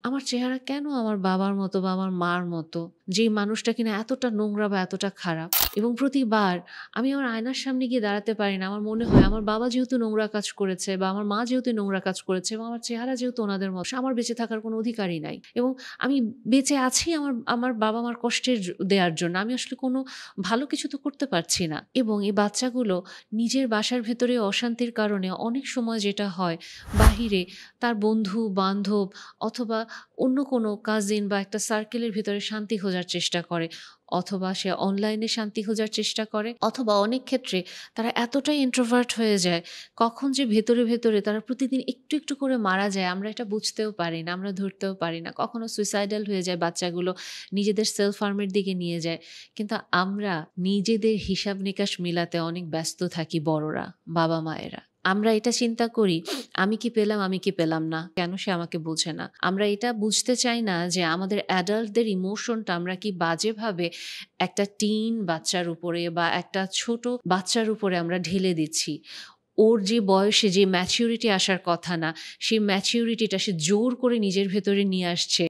আমার চেহারা কেন আমার বাবার মতো বা আমার মার মতো? যেই মানুষটা কিনা এতটা নোংরা বা এতটা খারাপ। এবং প্রতিবার আমি আমার আয়নার সামনে গিয়ে দাঁড়াতে পারি না। আমার মনে হয় আমার বাবা যেহেতু নোংরা কাজ করেছে বা আমার মা যেহেতু নোংরা কাজ করেছে এবং আমার চেহারা যেহেতু ওনাদের মতো, আমার বেঁচে থাকার কোনো অধিকারই নাই। এবং আমি বেঁচে আছি আমার আমার বাবা-মার কষ্টের দেয়ার জন্য। আমি আসলে কোনো ভালো কিছু তো করতে পারছি না। এবং এই বাচ্চাগুলো নিজের বাসার ভেতরে অশান্তির কারণে অনেক সময় যেটা হয়, বাহিরে তার বন্ধু-বান্ধব অথবা অন্য কোনো কাজিন বা একটা সার্কেলের ভিতরে শান্তি খোঁজার চেষ্টা করে, অথবা সে অনলাইনে শান্তি খোঁজার চেষ্টা করে, অথবা অনেক ক্ষেত্রে তারা এতটাই ইন্ট্রোভার্ট হয়ে যায়, কখন যে ভেতরে তারা প্রতিদিন একটু, একটু করে মারা যায় আমরা এটা বুঝতেও পারি না, আমরা ধরতেও পারি না। কখনো সুইসাইডাল হয়ে যায় বাচ্চাগুলো, নিজেদের সেলফ হার্ম এর দিকে নিয়ে যায়। কিন্তু আমরা নিজেদের হিসাব নিকাশ মিলাতে অনেক ব্যস্ত থাকি বড়রা, বাবা-মায়েরা। আমরা এটা চিন্তা করি, আমি কি পেলাম, আমি কি পেলাম না? কেন সে আমাকে বোঝে না? আমরা এটা বুঝতে চাই না যে আমাদের অ্যাডাল্টদের ইমোশনটা আমরা কি বাজেভাবে একটা টিন বাচ্চার উপরে বা একটা ছোট বাচ্চার উপরে আমরা ঢেলে দিচ্ছি। ওর যে বয়সে যে ম্যাচুরিটি আসার কথা না, সেই ম্যাচুরিটিটা সে জোর করে নিজের ভেতরে নিয়ে আসছে।